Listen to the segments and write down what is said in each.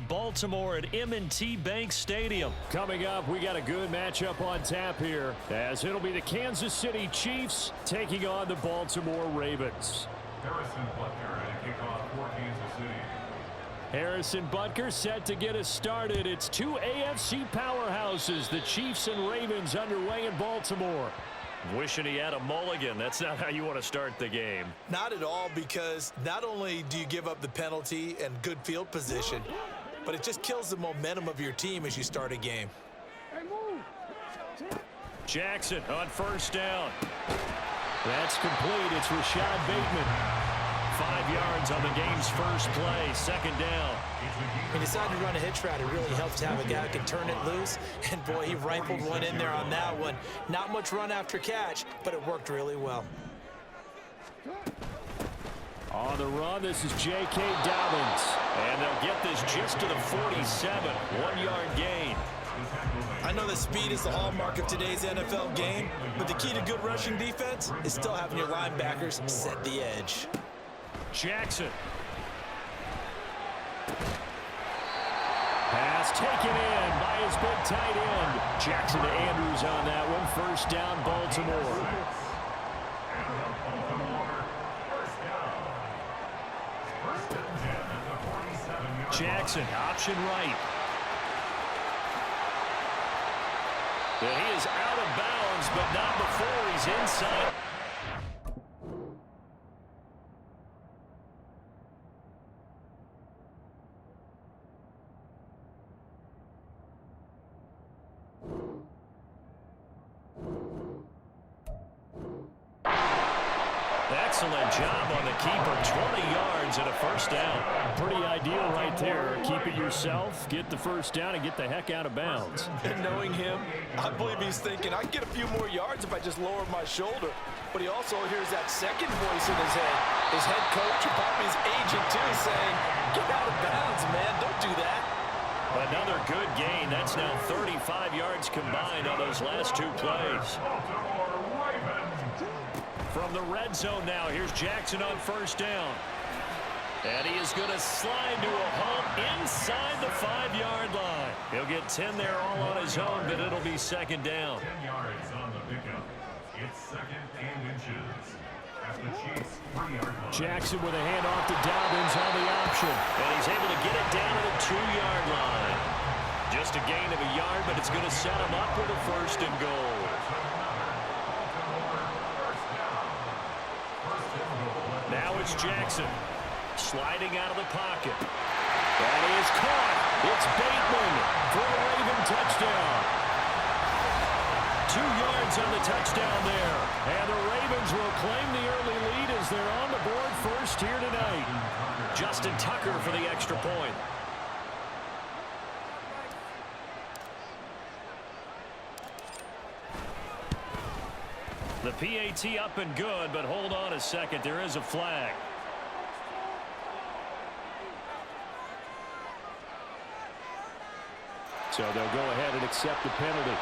Baltimore at M&T Bank Stadium. Coming up, we got a good matchup on tap here, as it'll be the Kansas City Chiefs taking on the Baltimore Ravens. Harrison Butker at kickoff for Kansas City. Harrison Butker set to get us started. It's two AFC powerhouses, the Chiefs and Ravens, underway in Baltimore. Wishing he had a mulligan. That's not how you want to start the game. Not at all, because not only do you give up the penalty and good field position, but it just kills the momentum of your team as you start a game. Jackson on first down. That's complete. It's Rashad Bateman. 5 yards on the game's first play, second down. When you decide to run a hitch route, it really helps to have a guy who can turn it loose. And, boy, he rifled one in there on that one. Not much run after catch, but it worked really well. On the run, this is J.K. Dobbins. And they'll get this just to the 47, 1-yard gain. I know that speed is the hallmark of today's NFL game, but the key to good rushing defense is still having your linebackers set the edge. Jackson. Pass taken in by his big tight end. Jackson to Andrews on that one. First down, Baltimore. Jackson, option right. And he is out of bounds, but not before he's inside. Excellent job on the keeper. 20 yards and a first down. Pretty ideal right there. Keep it yourself, get the first down, and get the heck out of bounds. And knowing him, I believe he's thinking, I can get a few more yards if I just lower my shoulder. But he also hears that second voice in his head. His head coach and probably his agent, too, saying, get out of bounds, man. Don't do that. Another good gain. That's now 35 yards combined on those last two plays. From the red zone now, here's Jackson on first down. And he is going to slide to a home inside the 5-yard line. He'll get 10 there all on his own, but it'll be second down. 10 yards on the pickup. It's second and inches. At the Chiefs' 3-yard line. Jackson with a handoff to Dobbins on the option. And he's able to get it down to the 2-yard line. Just a gain of a yard, but it's going to set him up with a first and goal. Now it's Jackson sliding out of the pocket. And he is caught. It's Bateman for a Raven touchdown. 2 yards on the touchdown there. And the Ravens will claim the early lead as they're on the board first here tonight. Justin Tucker for the extra point. The PAT up and good, but hold on a second. There is a flag. So they'll go ahead and accept the penalty.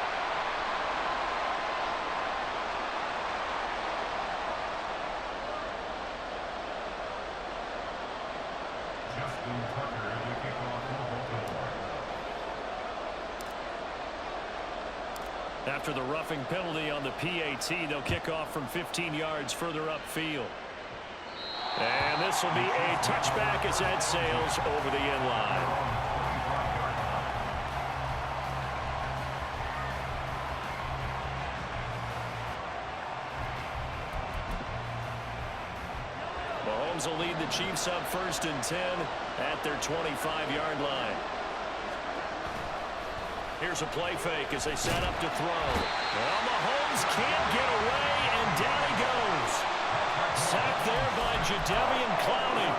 Justin Tucker to kick off for Baltimore. After the roughing penalty on the PAT, they'll kick off from 15 yards further upfield. And this will be a touchback as that sails over the end line. Mahomes will lead the Chiefs up first and 10 at their 25-yard line. Here's a play fake as they set up to throw. Well, Mahomes can't get away, and down he goes. Sacked there by Jadeveon Clowney.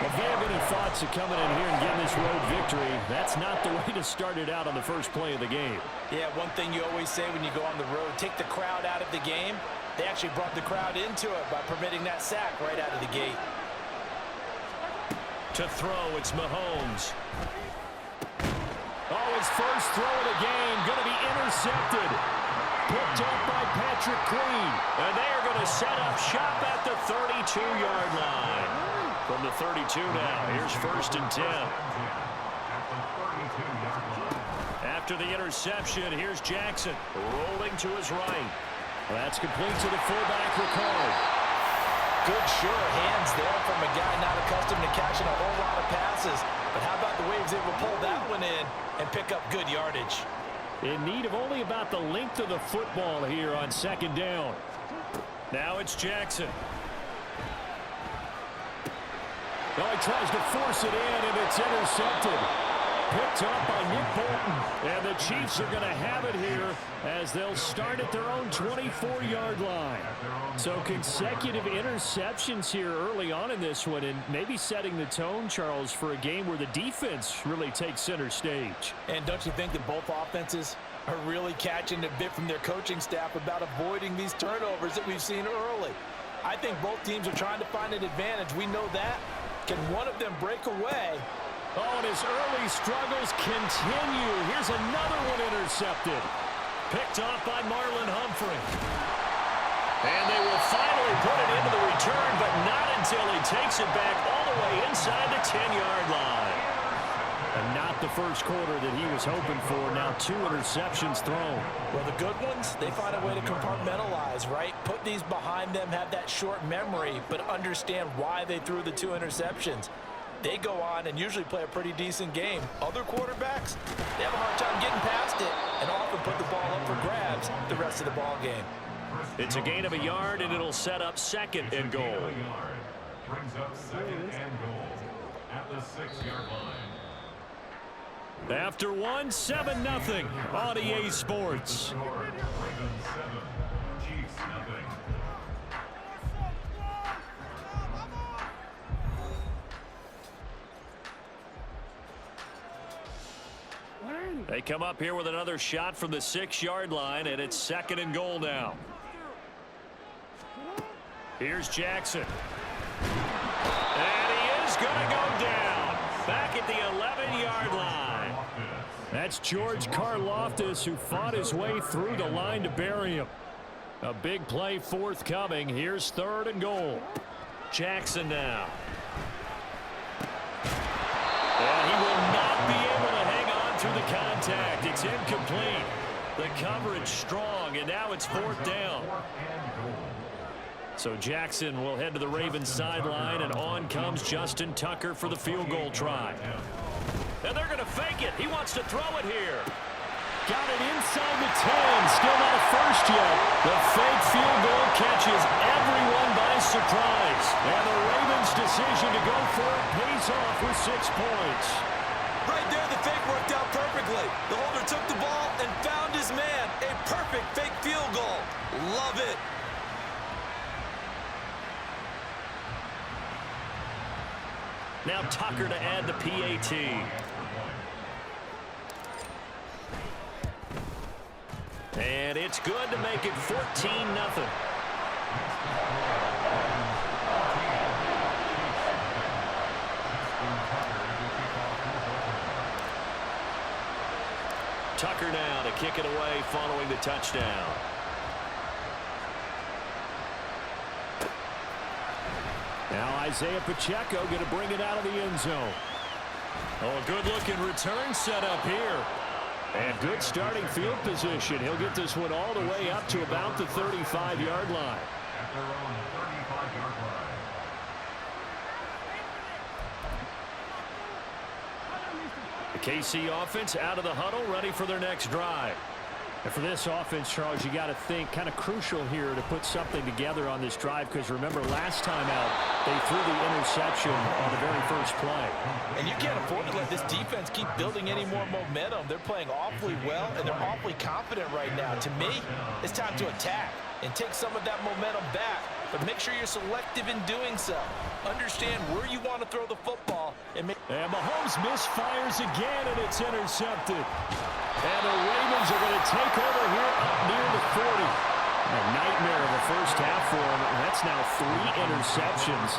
If they have any thoughts of coming in here and getting this road victory, that's not the way to start it out on the first play of the game. Yeah, one thing you always say when you go on the road, take the crowd out of the game. They actually brought the crowd into it by permitting that sack right out of the gate. To throw, it's Mahomes. Oh, his first throw of the game going to be intercepted. Picked up by Patrick Queen. And they are going to set up shop at the 32-yard line. From the 32 now, here's first and 10. After the interception, here's Jackson rolling to his right. That's complete to the fullback, Ricard. Good sure hands there from a guy not accustomed to catching a whole lot of passes. But how about the way he was able to pull that one in and pick up good yardage? In need of only about the length of the football here on second down. Now it's Jackson. Well, he tries to force it in, and it's intercepted. Picked up by Nick Bolton. And the Chiefs are going to have it here as they'll start at their own 24-yard line. So consecutive interceptions here early on in this one, and maybe setting the tone, Charles, for a game where the defense really takes center stage. And don't you think that both offenses are really catching a bit from their coaching staff about avoiding these turnovers that we've seen early? I think both teams are trying to find an advantage. We know that. Can one of them break away? Oh, and his early struggles continue. Here's another one intercepted. Picked off by Marlon Humphrey. And they will finally put it into the return, but not until he takes it back all the way inside the 10-yard line. And not the first quarter that he was hoping for. Now 2 interceptions thrown. Well, the good ones, they find a way to compartmentalize, right? Put these behind them, have that short memory, but understand why they threw the 2 interceptions. They go on and usually play a pretty decent game. Other quarterbacks, they have a hard time getting past it and often put the ball up for grabs the rest of the ball game. It's a gain of a yard, and it'll set up second and goal. Brings up second and goal at the 6-yard line. After 1, 7-0 on EA Sports. Ravens 7, Chiefs nothing. They come up here with another shot from the 6-yard line, and it's second and goal now. Here's Jackson. And he is going to go down. Back at the 11-yard line. That's George Karlaftis, who fought his way through the line to bury him. A big play forthcoming. Here's third and goal. Jackson now. And he will not be able to hang on through the contact. It's incomplete. The coverage strong, and now it's 4th down. So Jackson will head to the Ravens sideline, and on comes Justin Tucker for the field goal try. And they're going to fake it. He wants to throw it here. Got it inside the 10. Still not a first yet. The fake field goal catches everyone by surprise. And the Ravens' decision to go for it pays off with 6 points. Right there, the fake worked out perfectly. The holder took the ball and found his man. A perfect fake field goal. Love it. Now Tucker to add the PAT. And it's good to make it 14-0. Tucker now to kick it away following the touchdown. Now Isaiah Pacheco going to bring it out of the end zone. Oh, a good-looking return set up here. And good starting field position. He'll get this one all the way up to about the 35-yard line. At their own 35-yard line. The KC offense out of the huddle, ready for their next drive. And for this offense, Charles, you got to think kind of crucial here to put something together on this drive, because remember last time out they threw the interception on the very first play. And you can't afford to let this defense keep building any more momentum. They're playing awfully well, and they're awfully confident right now. To me, it's time to attack and take some of that momentum back. But make sure you're selective in doing so. Understand where you want to throw the football. And Mahomes misfires again, and it's intercepted. And the Ravens are going to take over here up near the 40. A nightmare of a first half for him. And that's now 3 interceptions.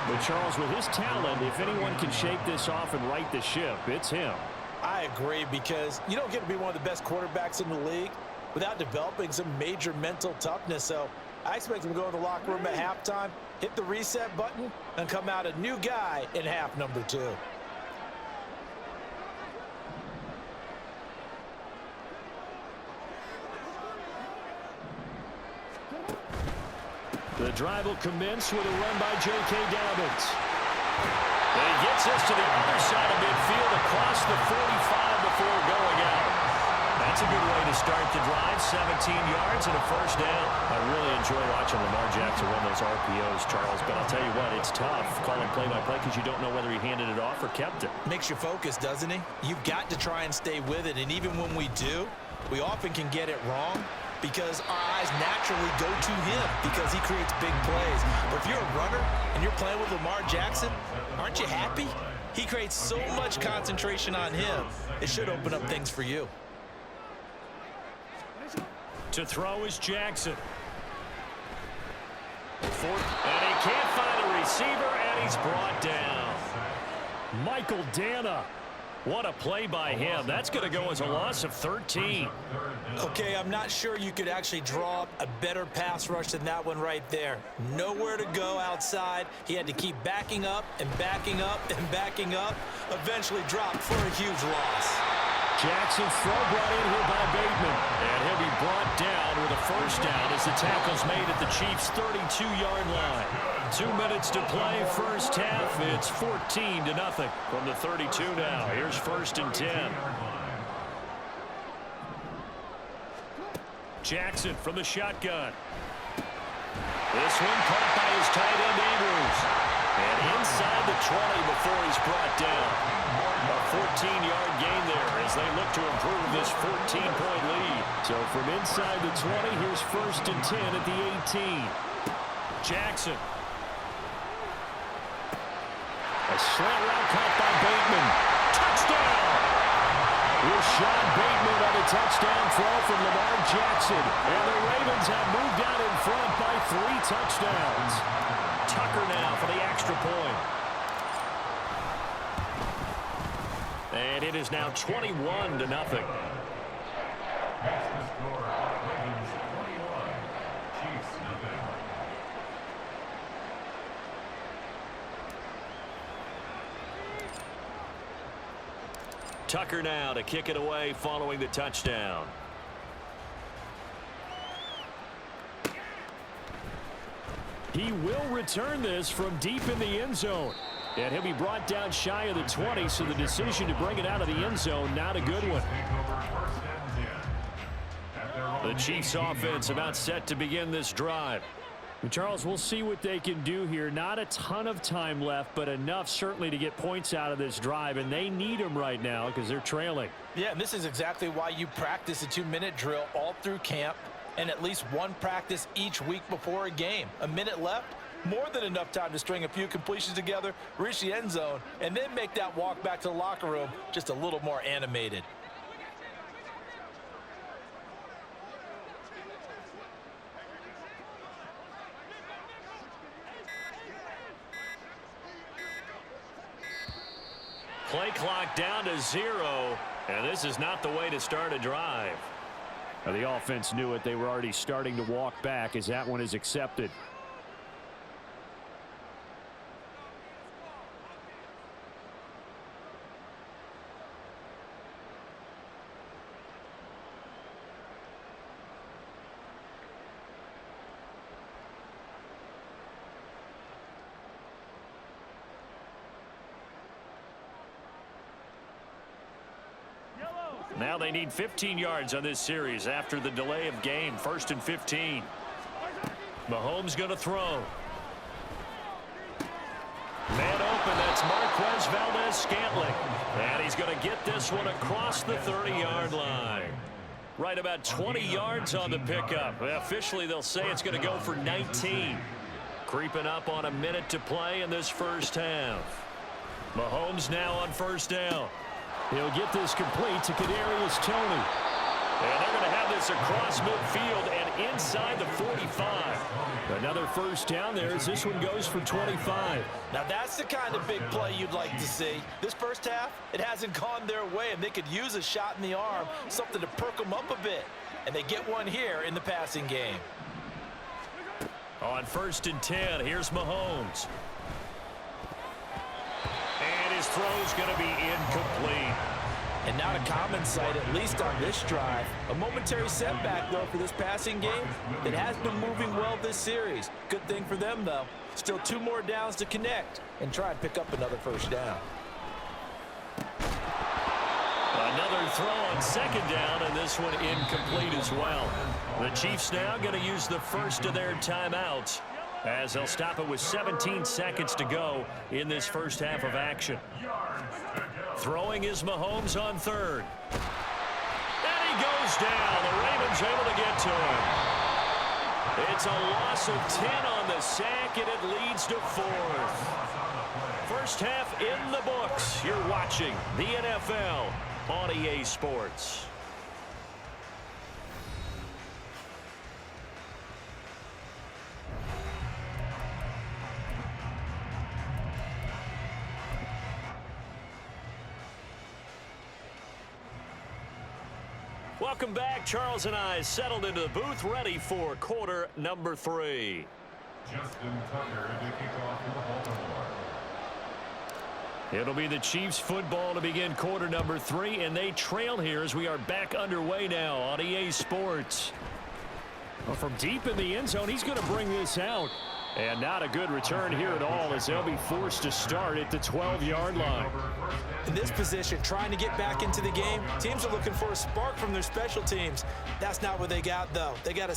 But Charles, with his talent, if anyone can shake this off and right the ship, it's him. I agree, because you don't get to be one of the best quarterbacks in the league without developing some major mental toughness. So I expect him to go to the locker room at halftime, hit the reset button, and come out a new guy in half number 2. The drive will commence with a run by J.K. Dobbins. And he gets us to the other side of midfield across the 45 before going out. That's a good way to start the drive. 17 yards and a first down. I really enjoy watching Lamar Jackson run those RPOs, Charles, but I'll tell you what, it's tough calling play-by-play because you don't know whether he handed it off or kept it. Makes you focus, doesn't he? You've got to try and stay with it, and even when we do, we often can get it wrong because our eyes naturally go to him because he creates big plays. But if you're a runner and you're playing with Lamar Jackson, aren't you happy? He creates so much concentration on him. It should open up things for you. To throw is Jackson. And he can't find a receiver, and he's brought down. Michael Dana. What a play by him. That's going to go as a loss of 13. Okay, I'm not sure you could actually draw up a better pass rush than that one right there. Nowhere to go outside. He had to keep backing up and backing up and backing up. Eventually dropped for a huge loss. Jackson's throw brought in here by Bateman. And he'll be brought down with a first down as the tackle's made at the Chiefs' 32-yard line. 2 minutes to play, first half. It's 14-0 from the 32 now. Here's 1st and 10. Jackson from the shotgun. This one caught by his tight end, Andrews. And inside the 20 before he's brought down. A 14-yard gain there as they look to improve this 14-point lead. So from inside the 20, here's 1st and 10 at the 18. Jackson. A slant route caught by Bateman. Touchdown! Rashad Bateman on a touchdown throw from Lamar Jackson. And the Ravens have moved out in front by 3 touchdowns. Tucker now for the extra point. And it is now 21-0. Tucker now to kick it away following the touchdown. He will return this from deep in the end zone. And he'll be brought down shy of the 20, so the decision to bring it out of the end zone, not a good one. The Chiefs offense about set to begin this drive. Charles, we'll see what they can do here. Not a ton of time left, but enough certainly to get points out of this drive, and they need them right now because they're trailing. Yeah, and this is exactly why you practice a 2-minute drill all through camp and at least one practice each week before a game. A minute left, more than enough time to string a few completions together, reach the end zone, and then make that walk back to the locker room just a little more animated. Play clock down to 0, and this is not the way to start a drive. Now, the offense knew it. They were already starting to walk back as that one is accepted. Now they need 15 yards on this series after the delay of game. 1st and 15. Mahomes going to throw. Man open, that's Marquez Valdez-Scantling. And he's going to get this one across the 30-yard line. Right about 20 yards on the pickup. Officially, they'll say it's going to go for 19. Creeping up on a minute to play in this first half. Mahomes now on 1st down. He'll get this complete to Kadarius Toney. And they're going to have this across midfield and inside the 45. Another first down there as this one goes for 25. Now that's the kind of big play you'd like to see. This first half, it hasn't gone their way, and they could use a shot in the arm, something to perk them up a bit. And they get one here in the passing game. On 1st and 10, here's Mahomes. And his throw's going to be incomplete. And not a common sight, at least on this drive. A momentary setback, though, for this passing game that has been moving well this series. Good thing for them, though. Still 2 more downs to connect and try and pick up another first down. Another throw on 2nd down, and this one incomplete as well. The Chiefs now going to use the first of their timeouts as they'll stop it with 17 seconds to go in this first half of action. Throwing is Mahomes on 3rd. And he goes down. The Ravens able to get to him. It's a loss of 10 on the sack, and it leads to 4th. First half in the books. You're watching the NFL on EA Sports. Welcome back. Charles and I settled into the booth, ready for quarter number 3. Justin Tucker to kick off for Baltimore. It'll be the Chiefs football to begin quarter number 3, and they trail here as we are back underway now on EA Sports. Well, from deep in the end zone, he's going to bring this out. And not a good return here at all as they'll be forced to start at the 12-yard line. In this position, trying to get back into the game, teams are looking for a spark from their special teams. That's not what they got, though. They got a...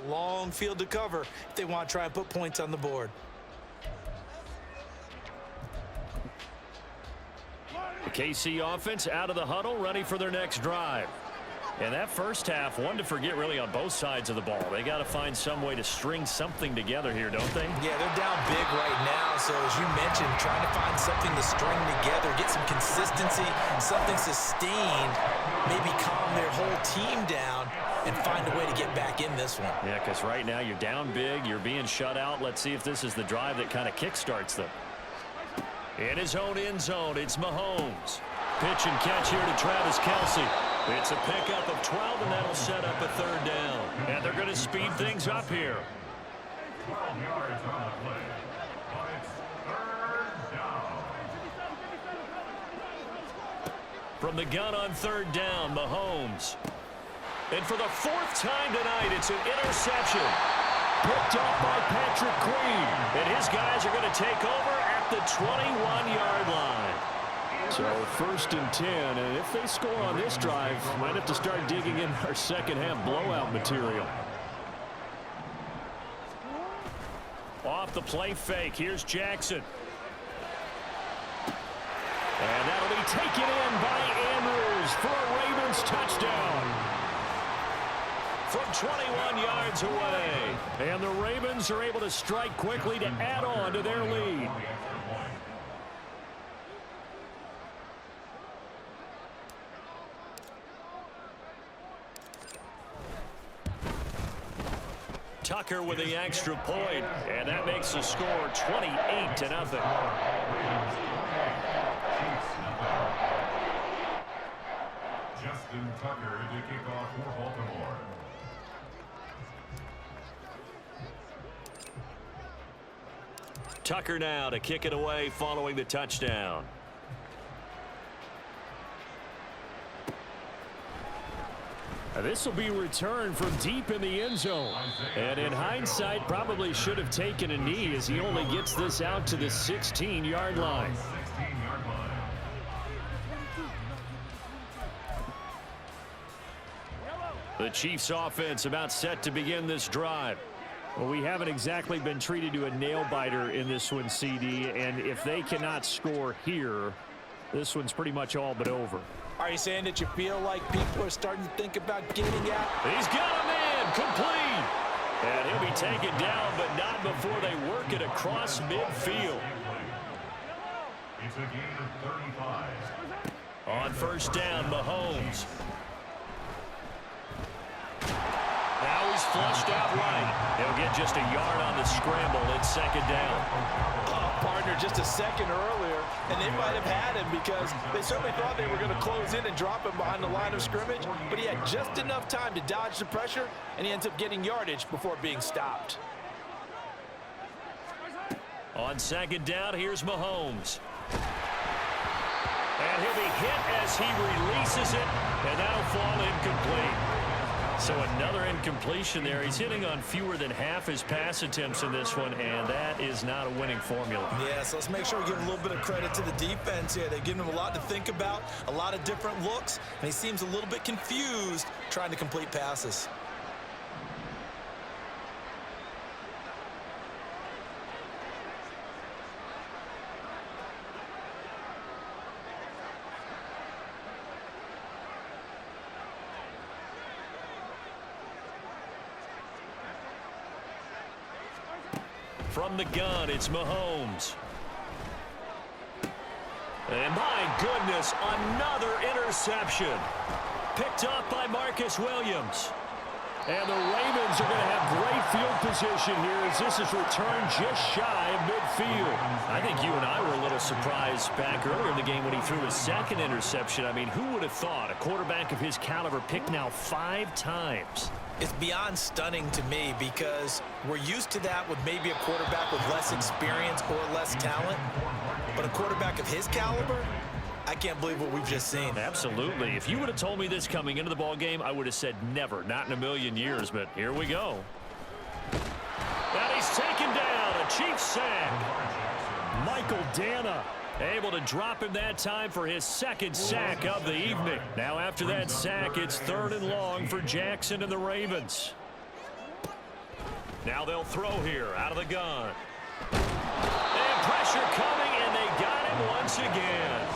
long field to cover if they want to try and put points on the board. The KC offense out of the huddle, ready for their next drive. And that first half, one to forget really on both sides of the ball. They got to find some way to string something together here, don't they? Yeah, they're down big right now. So as you mentioned, trying to find something to string together, get some consistency, something sustained, maybe calm their whole team down and find a way to get back in this one. Yeah, because right now you're down big, you're being shut out. Let's see if this is the drive that kind of kickstarts them. In his own end zone, it's Mahomes. Pitch and catch here to Travis Kelce. It's a pickup of 12, and that'll set up a 3rd down. And they're going to speed things up here. 12 yards on the play. But it's 3rd down. From the gun on 3rd down, Mahomes. And for the 4th time tonight, it's an interception. Picked off by Patrick Queen. And his guys are going to take over at the 21-yard line. So 1st and 10, and if they score on this drive, might have to start digging in our second half blowout material. Off the play fake, here's Jackson. And that'll be taken in by Andrews for a Ravens touchdown. From 21 yards away. And the Ravens are able to strike quickly to add on to their lead. Tucker with the extra point, and that makes the score 28-0. Justin Tucker to kick off for Baltimore. Tucker now to kick it away following the touchdown. This will be returned from deep in the end zone. And in hindsight, probably should have taken a knee as he only gets this out to the 16-yard line. The Chiefs offense about set to begin this drive. Well, we haven't exactly been treated to a nail-biter in this one, CD, and if they cannot score here, this one's pretty much all but over. Are you saying that you feel like people are starting to think about getting out? He's got a man, complete. And he'll be taken down, but not before they work it across midfield. It's a gain of 35. On first down, Mahomes. Now he's flushed out right. He'll get just a yard on the scramble. It's second down. Partner just a second earlier, and they might have had him because they certainly thought they were going to close in and drop him behind the line of scrimmage, but he had just enough time to dodge the pressure, and he ends up getting yardage before being stopped. On second down, here's Mahomes. And he'll be hit as he releases it, and that'll fall incomplete. So another incompletion there. He's hitting on fewer than half his pass attempts in this one, and that is not a winning formula. Yeah, so let's make sure we give a little bit of credit to the defense here. They've given him a lot to think about, a lot of different looks, and he seems a little bit confused trying to complete passes. From the gun, it's Mahomes. And my goodness, another interception. Picked up by Marcus Williams. And the Ravens are going to have great field position here as this is returned just shy of midfield. I think you and I were a little surprised back earlier in the game when he threw his second interception. I mean, who would have thought a quarterback of his caliber picked now 5 times? It's beyond stunning to me because we're used to that with maybe a quarterback with less experience or less talent. But a quarterback of his caliber, I can't believe what we've just seen. Absolutely. If you would have told me this coming into the ball game, I would have said never, not in a million years, but here we go. And he's taken down, a Chiefs sack. Michael Dana able to drop him that time for his second sack of the evening. Now after that sack, it's 3rd and long for Jackson and the Ravens. Now they'll throw here out of the gun. And pressure coming, and they got him once again.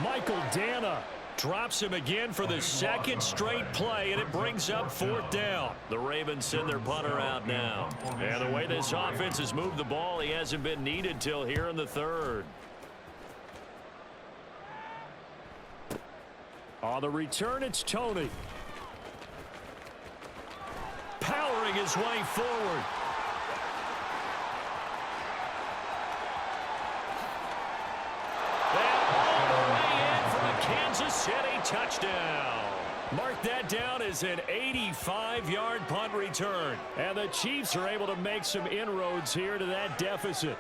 Michael Dana drops him again for the second straight play, and it brings up 4th down. The Ravens send their punter out now. And the way this offense has moved the ball, he hasn't been needed till here in the 3rd. On the return, it's Tony. Powering his way forward. Kansas City touchdown. Mark that down as an 85-yard punt return. And the Chiefs are able to make some inroads here to that deficit.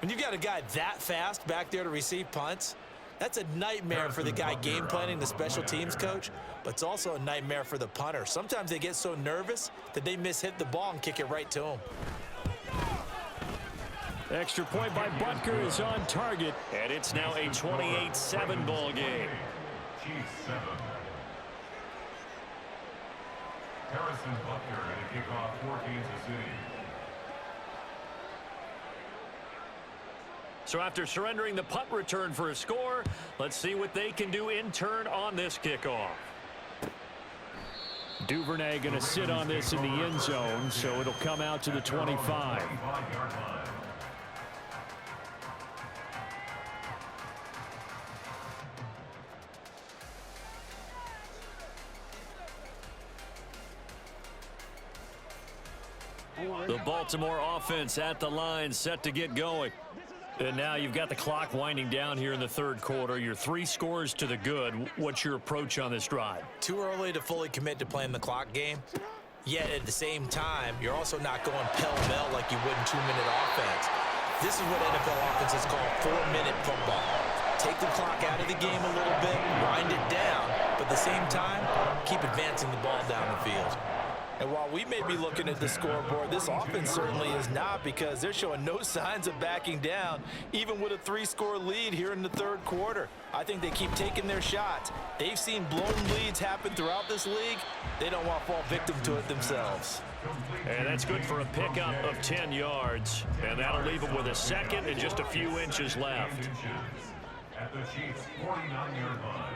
When you've got a guy that fast back there to receive punts, that's a nightmare for the guy game planning, the special teams coach, but it's also a nightmare for the punter. Sometimes they get so nervous that they mishit the ball and kick it right to him. Extra point by Butker is on target, and it's now a 28-7 ball game. Chiefs 7. Harrison Butker to kick off for Kansas City. So after surrendering the punt return for a score, let's see what they can do in turn on this kickoff. Duvernay going to sit on this in the end zone, so it'll come out to the 25. The Baltimore offense at the line, set to get going. And now you've got the clock winding down here in the 3rd quarter. You're 3 scores to the good. What's your approach on this drive? Too early to fully commit to playing the clock game. Yet at the same time, you're also not going pell-mell like you would in 2-minute offense. This is what NFL offenses call 4-minute football. Take the clock out of the game a little bit, wind it down, but at the same time, keep advancing the ball down the field. And while we may be looking at the scoreboard, this offense certainly is not, because they're showing no signs of backing down, even with a 3-score lead here in the 3rd quarter. I think they keep taking their shots. They've seen blown leads happen throughout this league. They don't want to fall victim to it themselves. And that's good for a pickup of 10 yards. And that'll leave them with a second and just a few inches left. At the Chiefs' 49-yard line.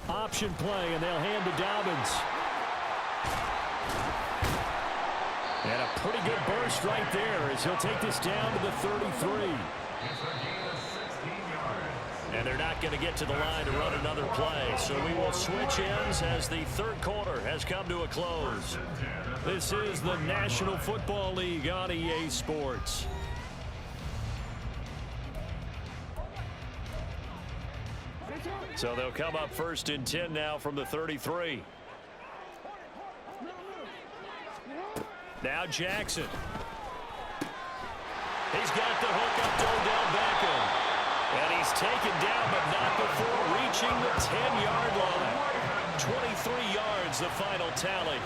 Option play, and they'll hand to Dobbins. And a pretty good burst right there as he'll take this down to the 33. And they're not going to get to the line to run another play. So we will switch ends as the third quarter has come to a close. This is the National Football League on EA Sports. So they'll come up 1st and 10 now from the 33. Now Jackson. He's got the hook up to Odell Beckham. And he's taken down, but not before reaching the 10-yard line. 23 yards, the final tally.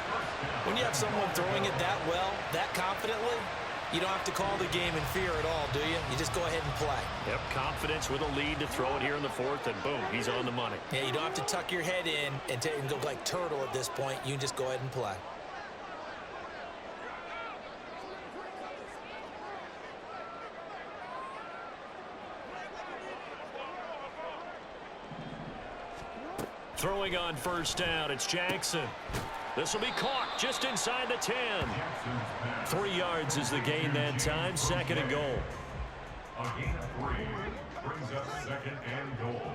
When you have someone throwing it that well, that confidently, you don't have to call the game in fear at all, do you? You just go ahead and play. Yep, confidence with a lead to throw it here in the 4th, and boom, he's on the money. Yeah, you don't have to tuck your head in and go like turtle at this point. You can just go ahead and play. Throwing on 1st down, it's Jackson. This will be caught just inside the 10. 3 yards is the gain that time. 2nd and goal. A gain of 3 brings up 2nd and goal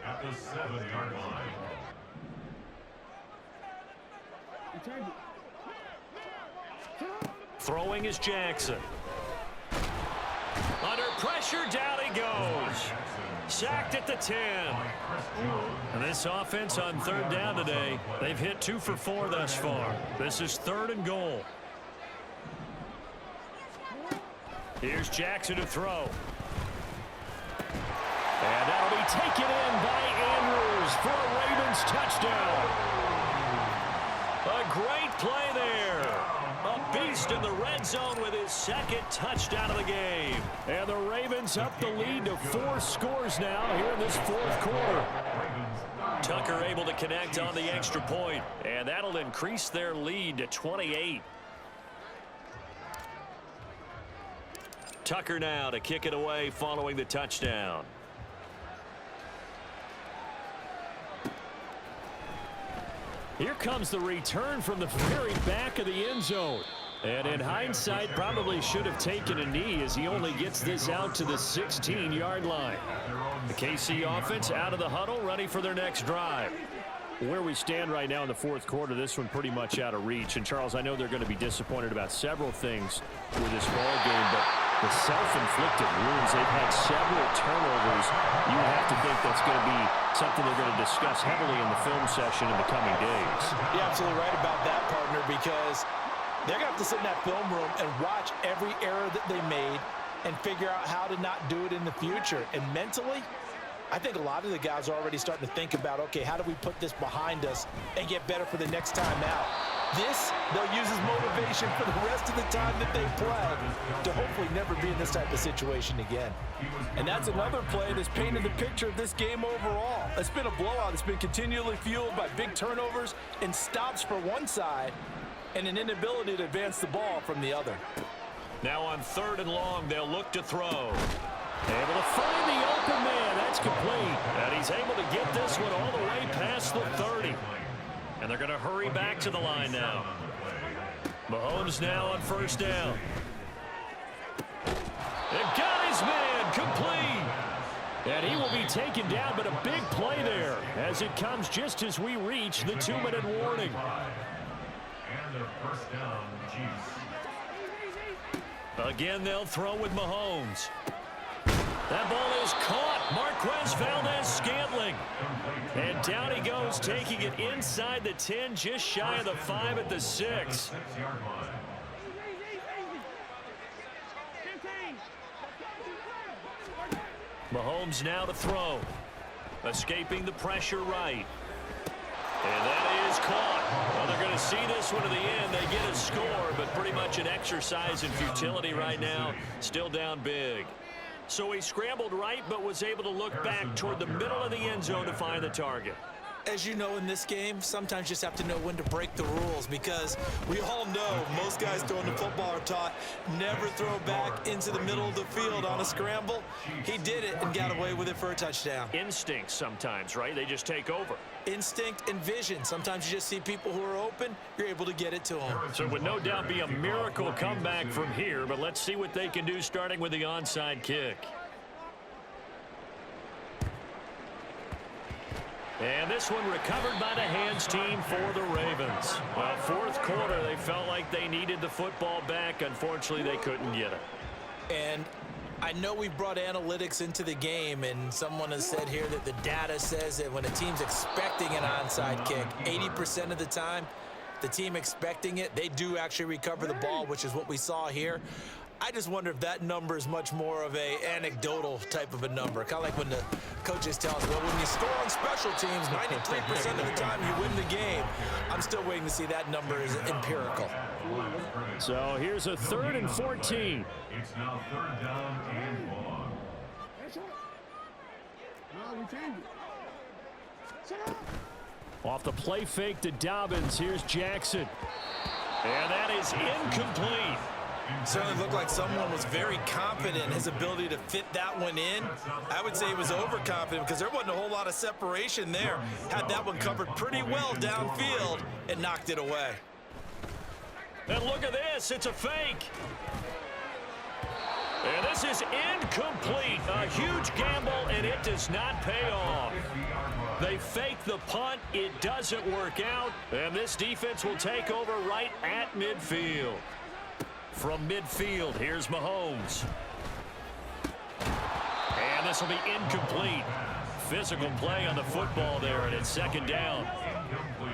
at the 7-yard line. Throwing is Jackson. Under pressure, down he goes. Sacked at the 10. And this offense on 3rd down today, they've hit 2 for 4 thus far. This is 3rd and goal. Here's Jackson to throw. And that'll be taken in by Andrews for a Ravens touchdown. A great play there. A beast in the red zone with his 2nd touchdown of the game. And the Ravens up the lead to 4 scores now here in this 4th quarter. Tucker able to connect on the extra point, and that'll increase their lead to 28. Tucker now to kick it away following the touchdown. Here comes the return from the very back of the end zone. And in hindsight, probably should have taken a knee as he only gets this out to the 16-yard line. The KC offense out of the huddle, ready for their next drive. Where we stand right now in the 4th quarter, this one pretty much out of reach. And, Charles, I know they're going to be disappointed about several things with this ball game, but the self-inflicted wounds, they've had several turnovers. You have to think that's going to be something they're going to discuss heavily in the film session in the coming days. You're absolutely right about that, partner, because they're going to have to sit in that film room and watch every error that they made and figure out how to not do it in the future. And mentally, I think a lot of the guys are already starting to think about, okay, how do we put this behind us and get better for the next time out? This, they'll use as motivation for the rest of the time that they play to hopefully never be in this type of situation again. And that's another play that's painted the picture of this game overall. It's been a blowout. It's been continually fueled by big turnovers and stops for one side and an inability to advance the ball from the other. Now on 3rd and long, they'll look to throw. Able to find the open man. That's complete. And he's able to get this one all the way past the 30. And they're going to hurry back to the line now. Mahomes now on 1st down. And got his man complete. And he will be taken down, but a big play there as it comes just as we reach the 2-minute warning. And a 1st down, Chiefs. Again, they'll throw with Mahomes. That ball is caught. Marquez Valdez-Scantling. And down he goes, taking it inside the 10, just shy of the 5 at the 6. Mahomes now to throw. Escaping the pressure right. And that is caught. Well, they're going to see this one to the end. They get a score, but pretty much an exercise in futility right now. Still down big. So he scrambled right, but was able to look back toward the middle of the end zone to find the target. as you know in this game, sometimes you just have to know when to break the rules, because we all know most guys throwing the football are taught never throw back into the middle of the field on a scramble. He did it and got away with it for a touchdown. Instinct sometimes, right? They just take over. Instinct and vision. Sometimes you just see people who are open, you're able to get it to them. So it would no doubt be a miracle comeback from here, but let's see what they can do starting with the onside kick. And this one recovered by the hands team for the Ravens. Well, fourth quarter, they felt like they needed the football back. Unfortunately, they couldn't get it. And I know we brought analytics into the game, and someone has said here that the data says that when a team's expecting an onside kick, 80% of the time, the team expecting it, they do actually recover the ball, which is what we saw here. I just wonder if that number is much more of a anecdotal type of a number. Kind of like when the coaches tell us, well, when you score on special teams, 93% of the time you win the game. I'm still waiting to see that number is empirical. So here's a 3rd and 14. It's now 3rd down and long. Off the play fake to Dobbins, here's Jackson. And that is incomplete. Certainly looked like someone was very confident in his ability to fit that one in. I would say he was overconfident because there wasn't a whole lot of separation there. Had that one covered pretty well downfield and knocked it away. And look at this, it's a fake. And this is incomplete. A huge gamble, and it does not pay off. They fake the punt. It doesn't work out. And this defense will take over right at midfield. From midfield, here's Mahomes. And this will be incomplete. Physical play on the football there, and it's 2nd down. Incomplete.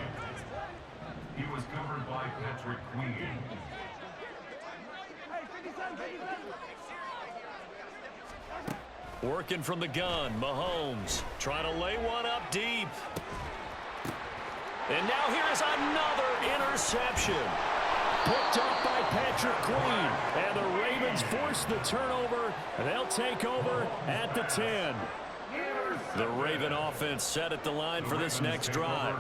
He was covered by Patrick Queen. Working from the gun, Mahomes trying to lay one up deep. And now here's another interception. Picked up by Patrick Queen. And the Ravens force the turnover, and they'll take over at the 10. The Raven offense set at the line for this next drive.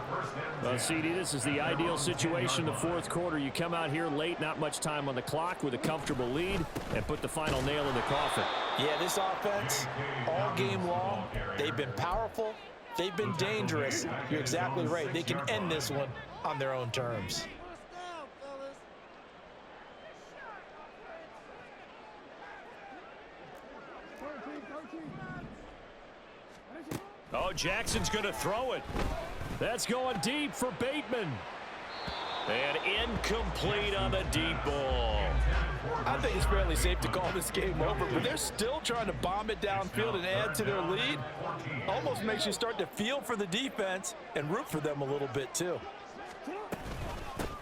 Well, CD, this is the ideal situation in the fourth quarter. You come out here late, not much time on the clock, with a comfortable lead, and put the final nail in the coffin. Yeah, this offense, all game long, they've been powerful, they've been dangerous. You're exactly right. They can end this one on their own terms. Oh, Jackson's going to throw it. That's going deep for Bateman. And incomplete on the deep ball. I think it's fairly safe to call this game over, but they're still trying to bomb it downfield and add to their lead. Almost makes you start to feel for the defense and root for them a little bit, too.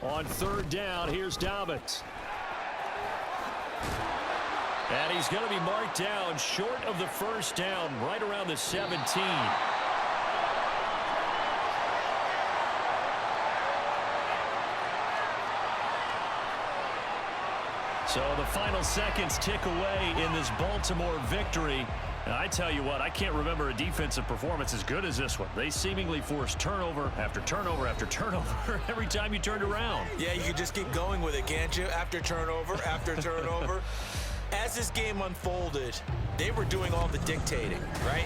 On 3rd down, here's Dobbins. And he's going to be marked down short of the 1st down, right around the 17. So the final seconds tick away in this Baltimore victory. And I tell you what, I can't remember a defensive performance as good as this one. They seemingly forced turnover after turnover after turnover every time you turned around. Yeah, you can just keep going with it, can't you? After turnover, after turnover. As this game unfolded, they were doing all the dictating, right?